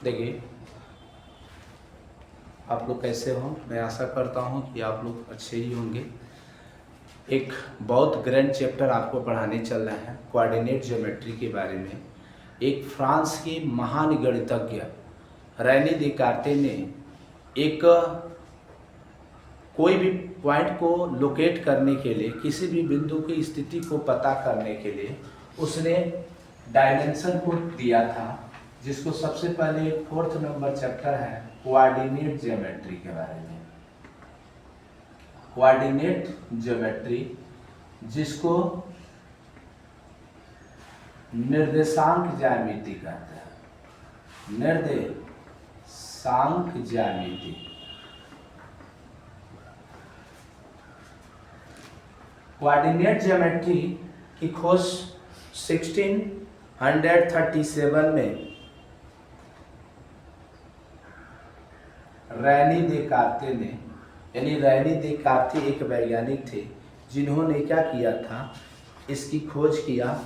देखिए, आप लोग कैसे हो? मैं आशा करता हूँ कि आप लोग अच्छे ही होंगे। एक बहुत ग्रैंड चैप्टर आपको पढ़ाने चल रहा है कोऑर्डिनेट ज्योमेट्री के बारे में। एक फ्रांस के महान गणितज्ञ रेने देकार्ते ने एक कोई भी पॉइंट को लोकेट करने के लिए, किसी भी बिंदु की स्थिति को पता करने के लिए उसने डायमेंशन को दिया था, जिसको सबसे पहले 4th नंबर चैप्टर है कोऑर्डिनेट ज्योमेट्री के बारे में। कोऑर्डिनेट ज्योमेट्री, जिसको निर्देशांक ज्यामिति कहते हैं। निर्देशांक ज्यामिति। कोऑर्डिनेट ज्योमेट्री की खोज 1637 में रेने देकार्ते ने, यानी रेने देकार्ते एक वैज्ञानिक थे जिन्होंने क्या किया था, इसकी खोज किया,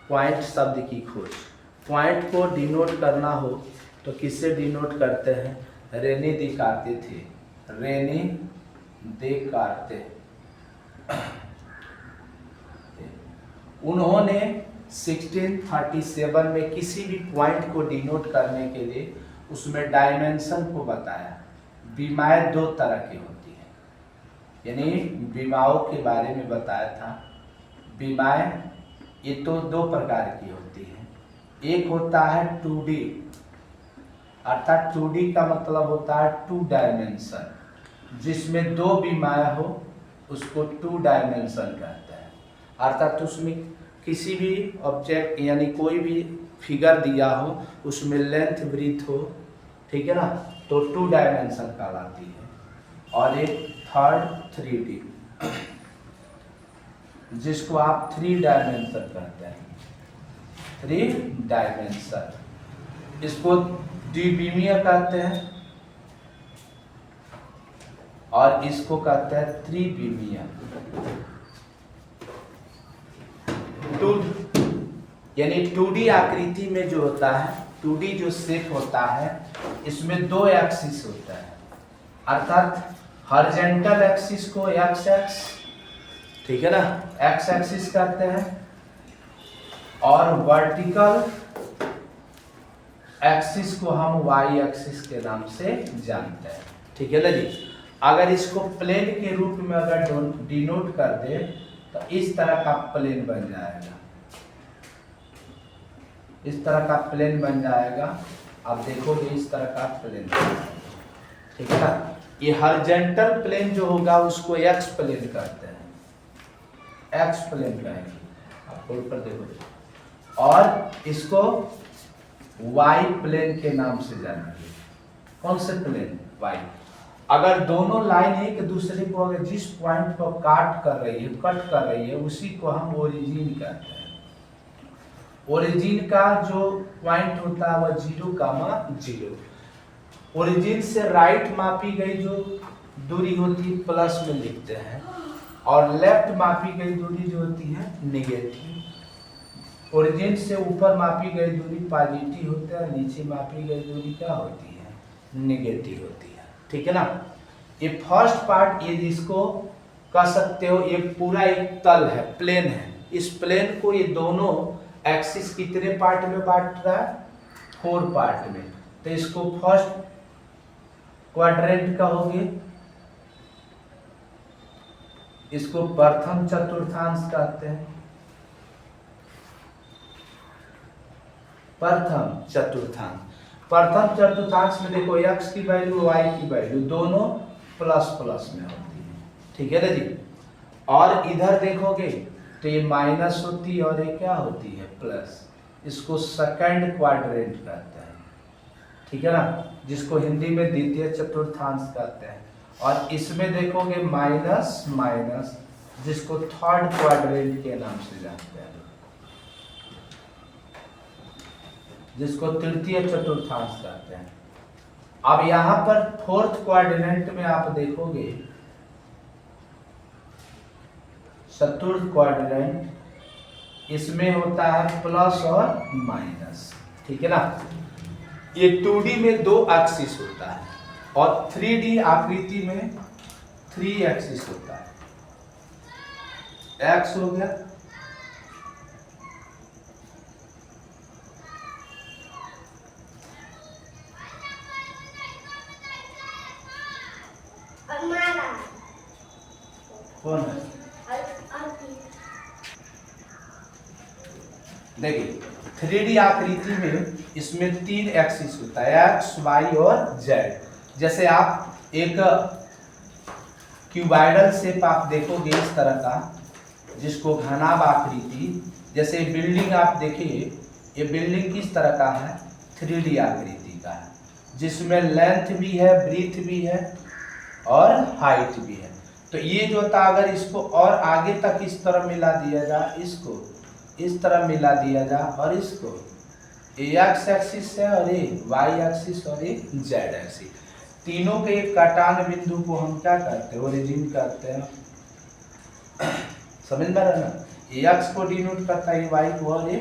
पॉइंट शब्द की खोज। पॉइंट को डिनोट करना हो तो किससे डिनोट करते हैं? रेने देकार्ते थे, रेने देकार्ते। उन्होंने 1637 में किसी भी पॉइंट को डिनोट करने के लिए उसमें डायमेंशन को बताया। विमाएं दो तरह की होती हैं, यानी विमाओं के बारे में बताया था। विमाएं ये तो दो प्रकार की होती हैं। एक होता है 2D, अर्थात 2D का मतलब होता है 2 डायमेंशन, जिसमें दो विमाएं हो उसको 2 डायमेंशन कहते हैं। अर्थात उसमें किसी भी ऑब्जेक्ट यानी कोई भी फिगर दिया हो, उसमें लेंथ ब्रीथ हो, ठीक है ना, तो 2 डायमेंशन कहलाती है। और एक थर्ड 3D, जिसको आप 3 डायमेंशन कहते हैं। 3 डायमेंशन, इसको द्विविमीय कहते हैं और इसको कहते हैं त्रिविमीय। यानी 2D आकृति में जो होता है, 2D जो शेप होता है, इसमें 2 एक्सिस होता है। अर्थात हॉरिजॉन्टल एक्सिस को एक्स एक्स, ठीक है ना, एक्स एक्सिस कहते हैं, और वर्टिकल एक्सिस को हम वाई एक्सिस के नाम से जानते हैं, ठीक है ना जी। अगर इसको प्लेन के रूप में अगर डिनोट कर दे तो इस तरह का प्लेन बन जाएगा, इस तरह का प्लेन बन जाएगा। आप देखोगे इस तरह का प्लेन, ठीक है ना। ये हॉरिजॉन्टल प्लेन जो होगा उसको एक्स प्लेन कहते हैं, एक्स प्लेन कहेंगे। आप ऊपर देखो, और इसको वाई प्लेन के नाम से जानेंगे। कौन से प्लेन? वाई। अगर दोनों लाइन एक दूसरे को अगर जिस पॉइंट को कट कर रही है उसी को हम ओरिजिन कहते हैं। ओरिजिन का जो पॉइंट होता है वह 0,0। ओरिजिन से राइट मापी गई जो दूरी होती है प्लस में लिखते हैं, और लेफ्ट मापी गई दूरी जो होती है नेगेटिव। ओरिजिन से ऊपर मापी गई दूरी पॉजिटिव होता है, नीचे मापी गई दूरी क्या होती है? नेगेटिव होती है, ठीक है ना। ये फर्स्ट पार्ट, ये जिसको कह सकते हो ये पूरा एक तल है, प्लेन है। इस प्लेन को ये दोनों एक्सिस कितने पार्ट में बांट रहा है? 4 पार्ट में। तो इसको फर्स्ट क्वाड्रेंट कहोगे, इसको प्रथम चतुर्थांश कहते हैं। प्रथम चतुर्थांश में देखो x की वैल्यू y की वैल्यू दोनों प्लस प्लस में होती है, ठीक है ना जी। और इधर देखोगे तो ये माइनस होती है और ये क्या होती है? प्लस। इसको सेकंड क्वाड्रेंट कहते हैं, ठीक है ना, जिसको हिंदी में द्वितीय चतुर्थांश कहते हैं। और इसमें देखोगे माइनस माइनस, जिसको थर्ड क्वाड्रेंट के नाम से जानते हैं, जिसको तृतीय चतुर्थांश कहते हैं। अब यहां पर 4th क्वाड्रेंट में आप देखोगे चतुर्थ क्वाड्रेंट, इसमें होता है प्लस और माइनस, ठीक है ना। ये 2D में 2 एक्सिस होता है और 3D आकृति में 3 एक्सिस होता है। एक्स हो गया, कौन है? देखिए 3D आकृति में इसमें 3 एक्सिस होता है, एक्स, वाई और जेड। जैसे आप एक क्यूबाइडल शेप आप देखोगे इस तरह का, जिसको घनाभ आकृति, जैसे बिल्डिंग आप देखिए, ये बिल्डिंग किस तरह का है? 3D आकृति का है, जिसमें लेंथ भी है, ब्रीथ भी है और हाइट भी है। तो ये जो था, अगर इसको और आगे तक इस तरह मिला दिया जाए, इसको इस तरह मिला दिया जाए और इसको एक्स एक्सिस है और ये वाई एक्सिस और ये जेड एक्सिस, तीनों के कटान बिंदु को हम क्या करते हैं? ओरिजिन करते हैं। समझ में रहा ना? एक्स को डिनोट करता है वाई को और ये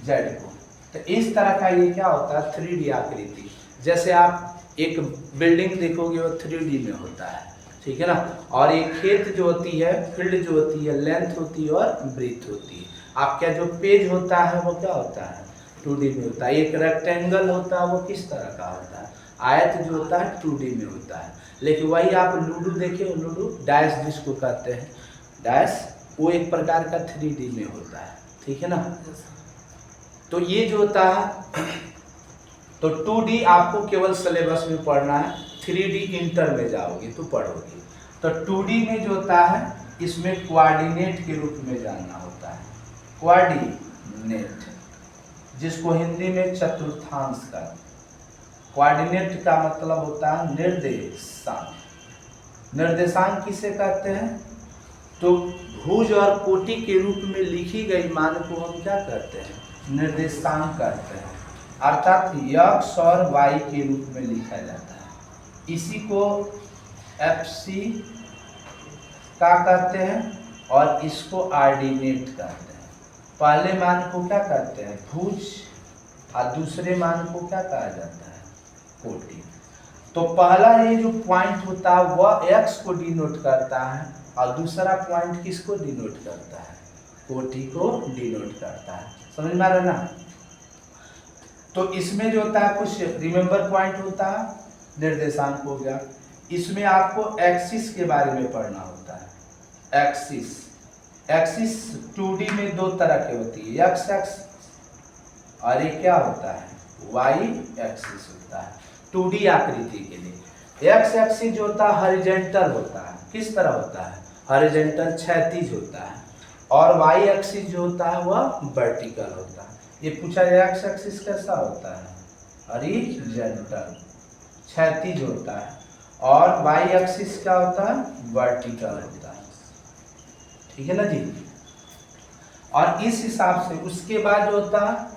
जेड को। तो इस तरह का ये क्या होता है? 3D आकृति। जैसे आप एक बिल्डिंग देखोगे वो 3D में होता है, ठीक है ना। और एक खेत जो होती है, फील्ड जो होती है, लेंथ होती है और ब्रीथ होती है। आपका जो पेज होता है वो क्या होता है? 2D में होता है। एक रेक्टेंगल होता है, वो किस तरह का होता है? आयत जो होता है 2D में होता है। लेकिन वही आप लूडो देखिए, लूडो डैश जिसको कहते हैं, डैश, वो एक प्रकार का 3D में होता है, ठीक है ना। तो ये जो होता है, तो 2D आपको केवल सिलेबस में पढ़ना है, 3D इंटर में जाओगे तो पढ़ोगे। तो 2D में जो होता है, इसमें कोऑर्डिनेट के रूप में जानना होता है। कोऑर्डिनेट, जिसको हिंदी में चतुर्थांश का, कोऑर्डिनेट का मतलब होता है निर्देशांक। निर्देशांक किसे कहते हैं? तो भुज और कोटि के रूप में लिखी गई मान को हम क्या कहते हैं? निर्देशांक कहते हैं। अर्थात एक्स और वाई के रूप में लिखा जाता है। इसी को FC का कहते हैं और इसको ऑर्डिनेट कहते हैं। पहले मान को क्या कहते हैं? भुज, और दूसरे मान को क्या कहा जाता है? कोटि। तो पहला ये जो पॉइंट होता है वह x को डिनोट करता है और दूसरा पॉइंट किसको डिनोट करता है? कोटि को डिनोट करता है। समझ में आ रहा ना? तो इसमें जो होता है कुछ रिमेंबर पॉइंट होता है, निर्देशांक हो गया। इसमें आपको एक्सिस के बारे में पढ़ना होता है। एक्सिस, एक्सिस 2D में 2 तरह के होती है, एक्स एक्स और ये क्या होता है? वाई एक्सिस होता है 2D आकृति के लिए। एक्स एक्सिस जो होता है हॉरिजॉन्टल होता है। किस तरह होता है? हॉरिजॉन्टल, क्षैतिज होता है। और वाई एक्सिस जो होता है वह वर्टिकल होता है। ये पूछा जाए एक्स एक्सिस कैसा होता है? हॉरिजॉन्टल, क्षैतिज होता है। और वाई एक्सिस क्या होता है? वर्टिकल होता है, ठीक है ना जी। और इस हिसाब से उसके बाद जो होता है,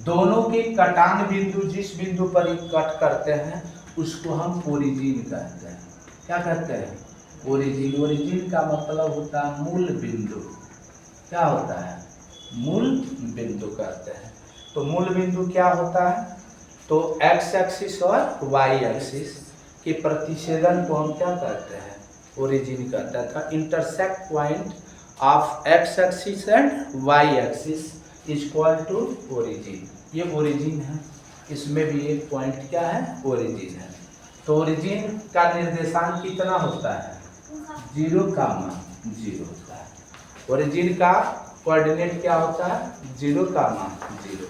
दोनों के कटान बिंदु, जिस बिंदु पर ये कट करते हैं उसको हम ओरिजिन कहते हैं। क्या कहते हैं? ओरिजिन। ओरिजिन का मतलब होता है मूल बिंदु। क्या होता है? मूल बिंदु कहते हैं। तो मूल बिंदु क्या होता है? तो एक्स एक्सिस और वाई एक्सिस के प्रतिच्छेदन को हम क्या कहते हैं? ओरिजिन कहते हैं। था intersect point of X axis and Y axis is called to origin. ये ओरिजिन है। इसमें भी एक पॉइंट क्या है? ओरिजिन है। तो ओरिजिन का निर्देशांक कितना होता है? 0, 0 होता है। ओरिजिन का कोऑर्डिनेट क्या होता है? 0, 0।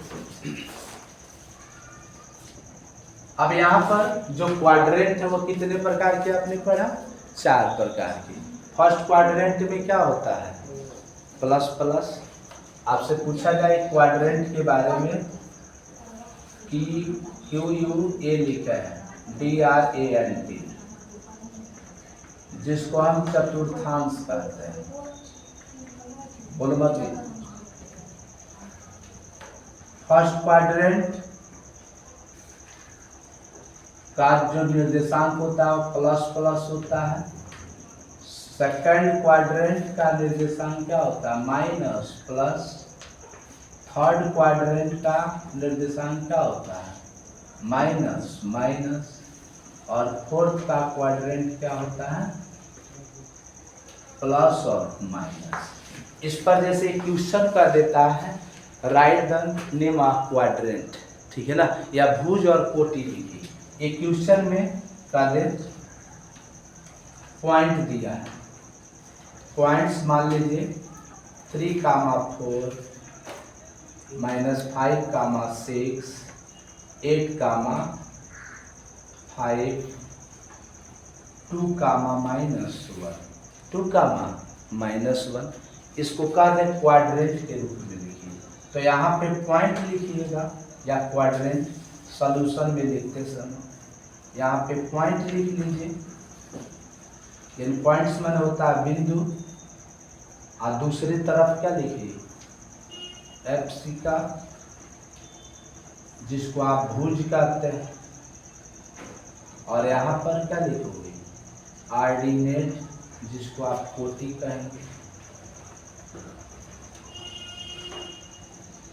अब यहाँ पर जो क्वाड्रेंट है वो कितने प्रकार के आपने पढ़ा? 4 प्रकार की। फर्स्ट क्वाड्रेंट में क्या होता है? Plus plus. आपसे पूछा जाए क्वाड्रेंट के बारे में कि QUA लिखा है, DRANT, जिसको हम चतुर्थांश कहते हैं। बोलो मत। फर्स्ट क्वाड्रेंट का जो निर्देशांक होता है प्लस प्लस होता है। सेकंड क्वाड्रेंट का निर्देशांक क्या होता है? Minus plus. थर्ड क्वाड्रेंट का निर्देशांक क्या होता है? Minus minus. और फोर्थ का क्वाड्रेंट क्या होता है? प्लस और माइनस। इस पर जैसे क्वेश्चन का देता है right the name of quadrant, ठीक है ना, या भुज और कोटि लिखी। ये क्वेश्चन में का दे पॉइंट दिया है। पॉइंट्स मान लीजिए 3, 4 -5, 6 8, 5 2, -1 2, -1। इसको कहा जाए क्वाड्रेंट के रूप में लिखिए। तो यहाँ पे पॉइंट लिखिएगा या क्वाड्रेंट सॉल्यूशन में लिखते समय यहाँ पे पॉइंट लिख लीजिए। यानी पॉइंट्स में होता है बिंदु, और दूसरी तरफ क्या लिखिए? FC का, जिसको आप भुज कहते हैं। और यहाँ पर क्या लिखोगे? ऑर्डिनेट, जिसको आप कोटि कहेंगे,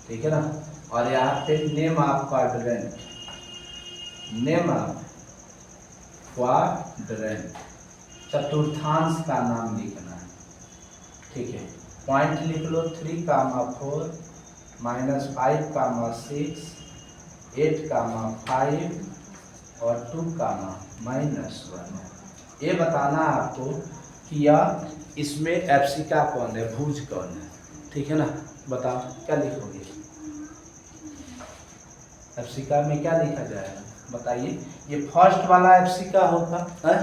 ठीक है ना। और यहाँ पे name of quadrant, name of quadrant, चतुर्थांश का नाम लिखना है, ठीक है। पॉइंट लिख लो 3, 4 -5, 6 8, 5 और 2, -1। ये बताना है आपको कि यह इसमें FC का कौन है, भुज कौन है, ठीक है ना। बताओ क्या लिखोगे? FC का में क्या लिखा जाएगा बताइए? ये फर्स्ट वाला FC का होगा है,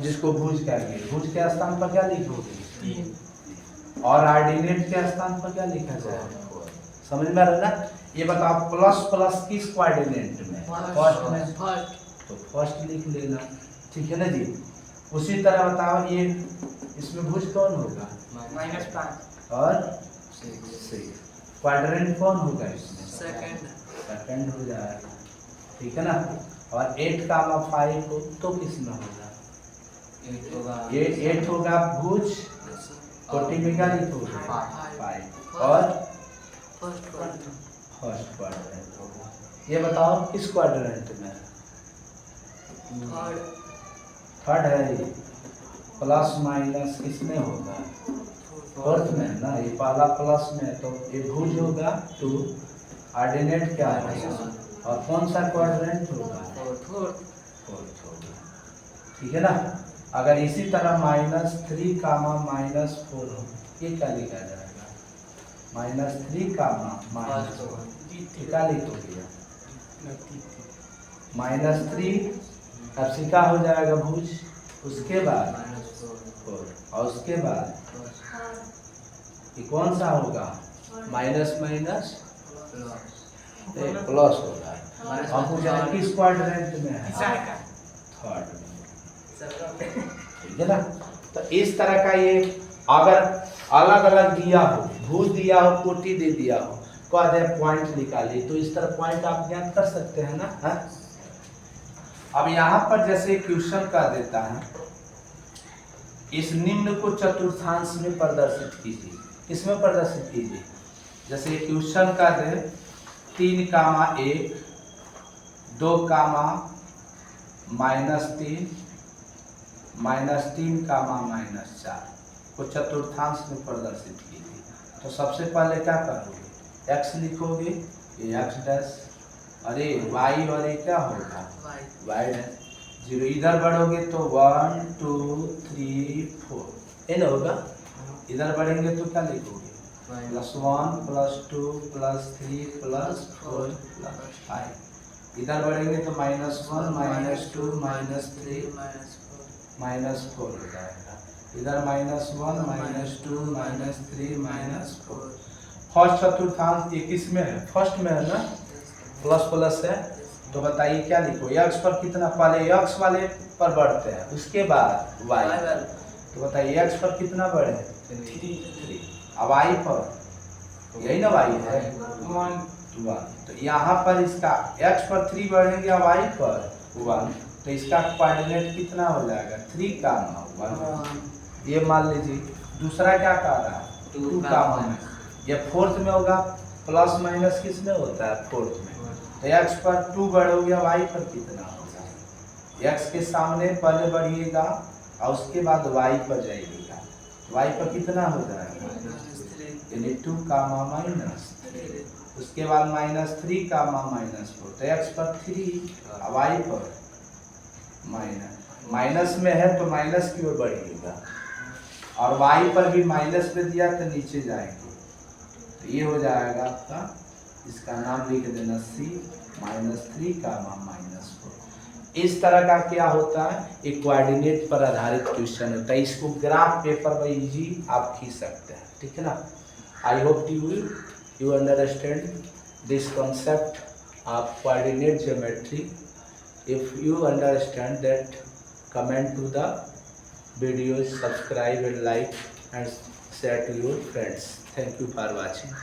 जिसको भुज कहेंगे। भुज के स्थान पर क्या लिखोगे? 3। और ऑर्डिनेट के स्थान पर क्या लिखा जाएगा? समझ में आ रहा है ना। ये बताओ प्लस प्लस किस कोऑर्डिनेट में? फर्स्ट में। तो फर्स्ट लिख लेना, ठीक है ना जी। उसी तरह बताओ ये इसमें भुज कौन होगा? -5 और 6। क्वाड्रेंट कौन होगा इसमें? सेकंड हो जाएगा, ठीक है ना। और 8, 5 को तो किस में होगा? ये 8 होगा भुज, कोटि में क्या लिखोगे? 5 और फर्स्ट क्वाड्रेंट होगा। ये बताओ किस क्वाड्रेंट में? थर्ड है ये। प्लस माइनस किसमें होगा? फोर्थ में ना। ये पहला प्लस में, तो ये भुज होगा 2, ऑर्डिनेट क्या है? और कौन सा क्वाड्रेंट होगा? फोर्थ होगा, ठीक है ना। अगर इसी तरह -3, -4 हो, ये क्या लिखा जाएगा? -3, क्या लिखोगे? -3 FC का हो जाएगा भुज, उसके बाद 4 और उसके बाद ये कौन सा होगा? माइनस माइनस प्लस होगा। हम पूछ रहे हैं किस क्वाड्रेंट में है? थर्ड में, ठीक है ना। तो इस तरह का ये अगर अलग अलग दिया हो, भुज दिया हो, कोटि दे दिया हो, कह दे पॉइंट निकालिए, तो इस तरह पॉइंट आप ज्ञात कर सकते हैं ना, है? अब यहाँ पर जैसे क्वेश्चन का देता है, इस निम्न को चतुर्थांश में प्रदर्शित कीजिए। किसमें प्रदर्शित कीजिए? जैसे क्वेश्चन का दे 3, 1 2, -3 -3, -4 को चतुर्थांश में प्रदर्शित कीजिए। तो सबसे पहले क्या करोगे? x लिखोगे, ये x डैश, अरे y और ये क्या होगा? y dash. 0 इधर बढ़ोगे तो 1 2 3 4 ये ना होगा। इधर बढ़ेंगे तो क्या लिखोगे? +1 +2 +3 +4 +5। इधर बढ़ेंगे तो -1 -2 -3 -4 हो जाएगा। इधर -1 -2 -3 -4। फर्स्ट चतुर्थांश ये किस में है? फर्स्ट में है ना, प्लस प्लस है। तो बताइए क्या लिखो? x पर कितना? पहले x वाले पर बढ़ते हैं, उसके बाद y। तो बताइए x पर कितना बढ़े? 3। अब y पर यही ना y है 1। तो यहाँ पर इसका x पर 3 बढ़ेंगे, अब y पर 1, तो इसका कोऑर्डिनेट कितना हो जाएगा? 3, 1। ये मान लीजिए। दूसरा क्या कह रहा है? 2, ये फोर्थ में होगा प्लस माइनस किस में होता है, फोर्थ में। तो x पर 2 बढ़ोगे, y पर कितना होगा, x के सामने पहले बढ़िएगा और उसके बाद y पर जाइएगा, y पर कितना हो जाएगा, यानी 2 कामा माइनस, उसके बाद -3 कामा -4, तो x पर 3 y पर माइनस में है तो माइनस की ओर बढ़िएगा, और y पर भी माइनस पे दिया तो नीचे जाएंगे, तो ये हो जाएगा आपका, इसका नाम लिख देना c -3 कामा -4। इस तरह का क्या होता है, एक कोऑर्डिनेट पर आधारित क्वेश्चन होता है, इसको ग्राफ पेपर में इजी आप खींच सकते हैं, ठीक है ना। I hope you understand this concept of coordinate geometry. If you understand that, comment to the videos, subscribe and like and share to your friends. Thank you for watching.